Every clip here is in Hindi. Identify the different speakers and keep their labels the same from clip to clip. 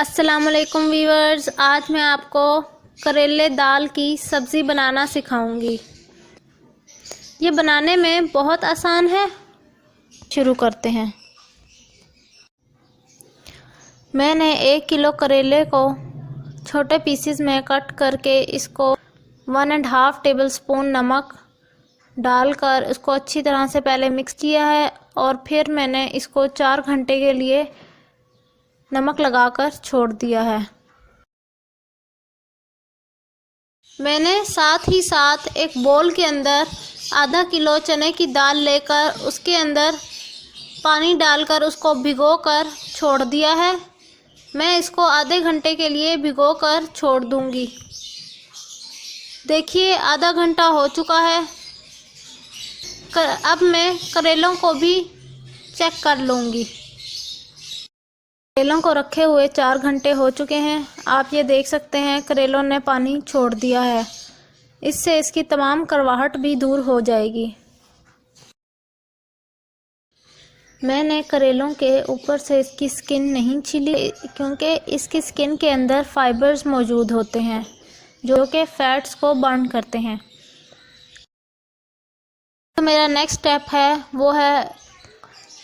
Speaker 1: अस्सलामुअलैकुम वीवर्स, आज मैं आपको करेले दाल की सब्ज़ी बनाना सिखाऊंगी। ये बनाने में बहुत आसान है। शुरू करते हैं। मैंने 1 किलो करेले को छोटे पीसेस में कट करके इसको 1.5 टेबल स्पून नमक डालकर इसको अच्छी तरह से पहले मिक्स किया है और फिर मैंने इसको 4 घंटे के लिए नमक लगाकर छोड़ दिया है। मैंने साथ ही साथ एक बोल के अंदर आधा किलो चने की दाल लेकर उसके अंदर पानी डालकर उसको भिगोकर छोड़ दिया है। मैं इसको आधे घंटे के लिए भिगोकर छोड़ दूंगी। देखिए, आधा घंटा हो चुका है। अब मैं करेलों को भी चेक कर लूँगी। करेलों को रखे हुए 4 घंटे हो चुके हैं। आप ये देख सकते हैं करेलों ने पानी छोड़ दिया है। इससे इसकी तमाम कड़वाहट भी दूर हो जाएगी। मैंने करेलों के ऊपर से इसकी स्किन नहीं छीली क्योंकि इसकी स्किन के अंदर फाइबर्स मौजूद होते हैं जो कि फैट्स को बर्न करते हैं। तो मेरा नेक्स्ट स्टेप है वो है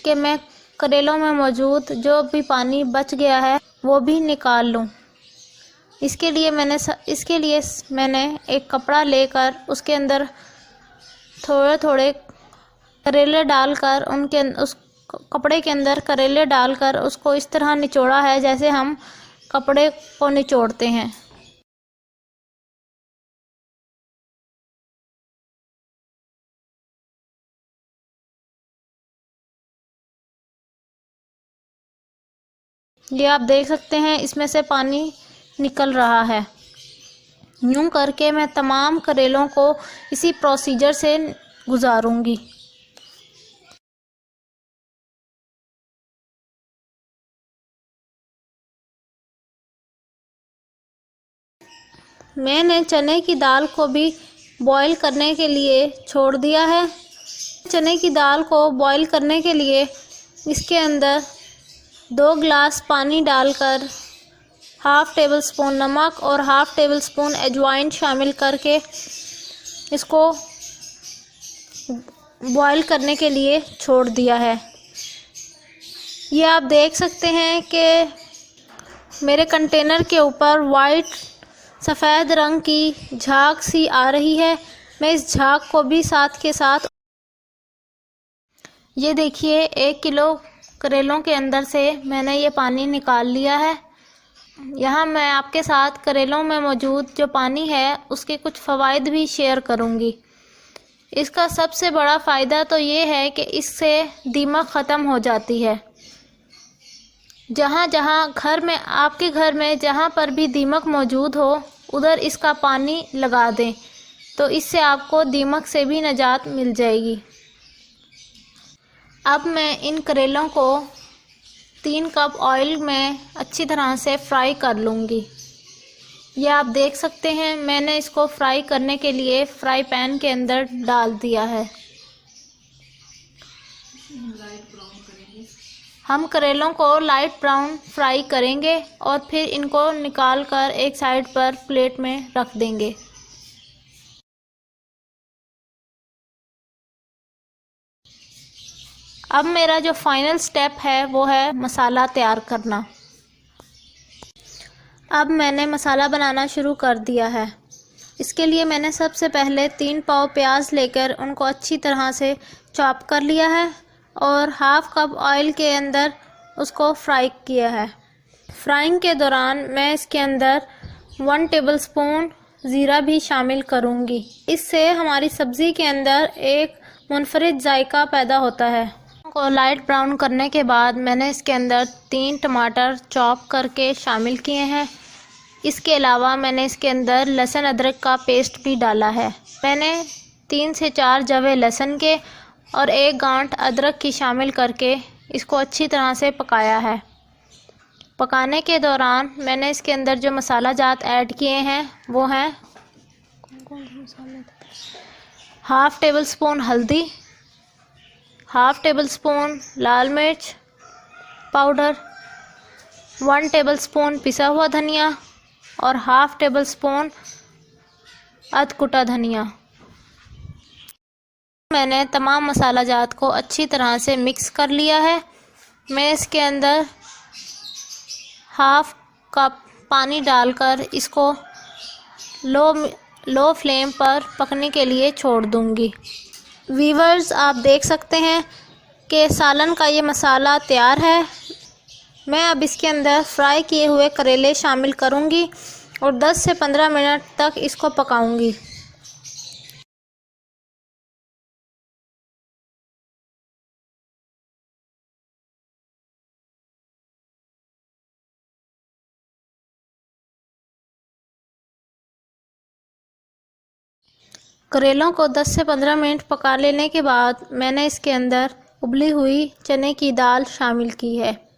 Speaker 1: कि मैं करेलों में मौजूद जो भी पानी बच गया है वो भी निकाल लूं। इसके लिए मैंने एक कपड़ा लेकर उसके अंदर थोड़े थोड़े करेले डालकर उस कपड़े के अंदर करेले डालकर उसको इस तरह निचोड़ा है जैसे हम कपड़े को निचोड़ते हैं। ये आप देख सकते हैं इसमें से पानी निकल रहा है। यूं करके मैं तमाम करेलों को इसी प्रोसीजर से गुजारूंगी। मैंने चने की दाल को भी बॉईल करने के लिए छोड़ दिया है। चने की दाल को बॉईल करने के लिए इसके अंदर 2 गिलास पानी डालकर हाफ़ टेबल स्पून नमक और हाफ़ टेबल स्पून अजवाइन शामिल करके इसको बॉईल करने के लिए छोड़ दिया है। ये आप देख सकते हैं कि मेरे कंटेनर के ऊपर वाइट सफ़ेद रंग की झाग सी आ रही है। मैं इस झाग को भी साथ के साथ ये देखिए 1 किलो करेलों के अंदर से मैंने ये पानी निकाल लिया है। यहाँ मैं आपके साथ करेलों में मौजूद जो पानी है उसके कुछ फ़वाइद भी शेयर करूँगी। इसका सबसे बड़ा फ़ायदा तो ये है कि इससे दीमक ख़त्म हो जाती है। आपके घर में जहाँ पर भी दीमक मौजूद हो उधर इसका पानी लगा दें तो इससे आपको दीमक से भी निजात मिल जाएगी। अब मैं इन करेलों को 3 कप ऑयल में अच्छी तरह से फ्राई कर लूँगी। ये आप देख सकते हैं मैंने इसको फ्राई करने के लिए फ्राई पैन के अंदर डाल दिया है। हम करेलों को लाइट ब्राउन फ्राई करेंगे और फिर इनको निकाल कर एक साइड पर प्लेट में रख देंगे। अब मेरा जो फाइनल स्टेप है वो है मसाला तैयार करना। अब मैंने मसाला बनाना शुरू कर दिया है। इसके लिए मैंने सबसे पहले 3 पाव प्याज लेकर उनको अच्छी तरह से चॉप कर लिया है और हाफ़ कप ऑयल के अंदर उसको फ्राई किया है। फ्राइंग के दौरान मैं इसके अंदर 1 टेबल स्पून ज़ीरा भी शामिल करूँगी। इससे हमारी सब्ज़ी के अंदर एक मुनफरिद जायका पैदा होता है। को लाइट ब्राउन करने के बाद मैंने इसके अंदर 3 टमाटर चॉप करके शामिल किए हैं। इसके अलावा मैंने इसके अंदर लहसुन अदरक का पेस्ट भी डाला है। मैंने 3 से 4 जवे लहसुन के और 1 गांठ अदरक की शामिल करके इसको अच्छी तरह से पकाया है। पकाने के दौरान मैंने इसके अंदर जो मसाला जात ऐड किए हैं वो हैं हाफ़ टेबल स्पून हल्दी, हाफ़ टेबल स्पून लाल मिर्च पाउडर, 1 टेबलस्पून पिसा हुआ धनिया और हाफ टेबलस्पून अधकुटा धनिया। मैंने तमाम मसाला जात को अच्छी तरह से मिक्स कर लिया है। मैं इसके अंदर हाफ कप पानी डालकर इसको लो फ्लेम पर पकने के लिए छोड़ दूंगी। व्यूअर्स, आप देख सकते हैं कि सालन का ये मसाला तैयार है। मैं अब इसके अंदर फ्राई किए हुए करेले शामिल करूंगी और 10 से 15 मिनट तक इसको पकाऊंगी। करेलों को 10 से 15 मिनट पका लेने के बाद मैंने इसके अंदर उबली हुई चने की दाल शामिल की है।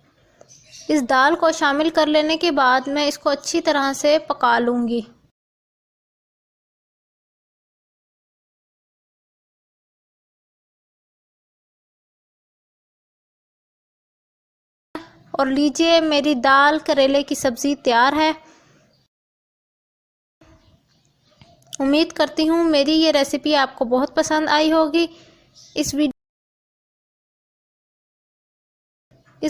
Speaker 1: इस दाल को शामिल कर लेने के बाद मैं इसको अच्छी तरह से पका लूँगी। और लीजिए, मेरी दाल करेले की सब्ज़ी तैयार है। उम्मीद करती हूँ मेरी ये रेसिपी आपको बहुत पसंद आई होगी। इस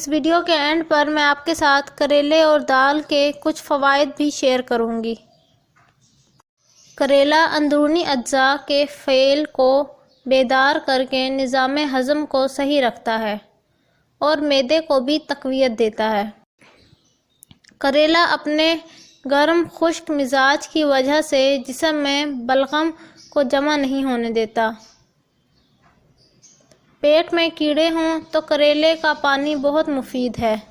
Speaker 1: वीडियो के एंड पर मैं आपके साथ करेले और दाल के कुछ फ़वाइद भी शेयर करूँगी। करेला अंदरूनी अज्जा के फ़ेल को बेदार करके निज़ाम हज़म को सही रखता है और मैदे को भी तक़वियत देता है। करेला अपने गर्म खुश्क मिजाज की वजह से जिस्म में बलगम को जमा नहीं होने देता। पेट में कीड़े हों तो करेले का पानी बहुत मुफीद है।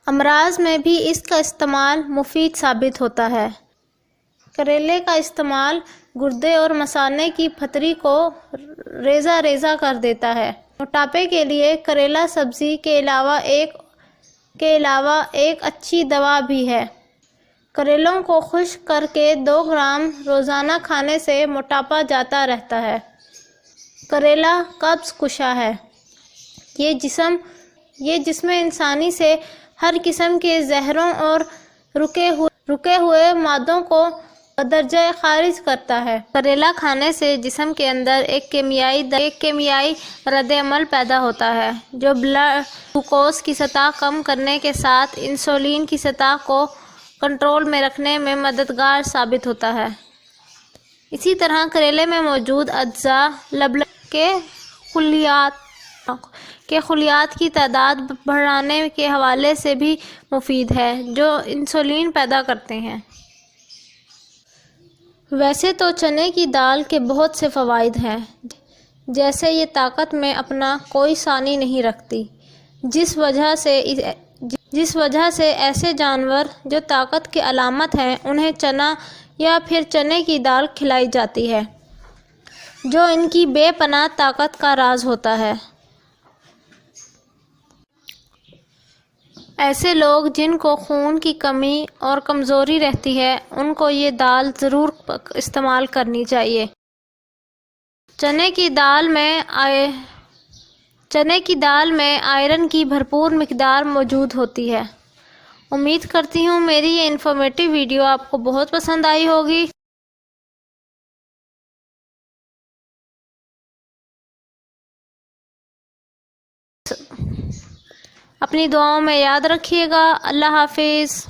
Speaker 1: अमराज में भी इसका इस्तेमाल मुफीद साबित होता है। करेले का इस्तेमाल गुर्दे और मसाने की फतरी को रेज़ा रेज़ा कर देता है। मोटापे के लिए करेला सब्ज़ी के अलावा एक अच्छी दवा भी है। करेलों को खुश्क करके 2 ग्राम रोज़ाना खाने से मोटापा जाता रहता है। करेला कब्ज़ कुशा है। ये जिस्म इंसानी से हर किस्म के जहरों और रुके हुए मादों को बदरजा खारिज करता है। करेला खाने से जिस्म के अंदर एक केमियाई रद्द-ए-अमल पैदा होता है जो ब्लड ग्लूकोज की सतह कम करने के साथ इंसुलिन की सतह को कंट्रोल में रखने में मददगार साबित होता है। इसी तरह करेले में मौजूद अज्जा लबलक के खुलियात की तादाद बढ़ाने के हवाले से भी मुफीद है जो इंसुलिन पैदा करते हैं। वैसे तो चने की दाल के बहुत से फ़वाइद हैं, जैसे ये ताकत में अपना कोई सानी नहीं रखती, जिस वजह से ऐसे जानवर जो ताकत की अलामत हैं उन्हें चना या फिर चने की दाल खिलाई जाती है, जो इनकी बेपनाह ताकत का राज होता है। ऐसे लोग जिनको खून की कमी और कमज़ोरी रहती है उनको ये दाल ज़रूर इस्तेमाल करनी चाहिए। चने की दाल में आयरन की भरपूर मिक़दार मौजूद होती है। उम्मीद करती हूँ मेरी ये इन्फॉर्मेटिव वीडियो आपको बहुत पसंद आई होगी। अपनी दुआओं में याद रखिएगा। अल्लाह हाफिज़।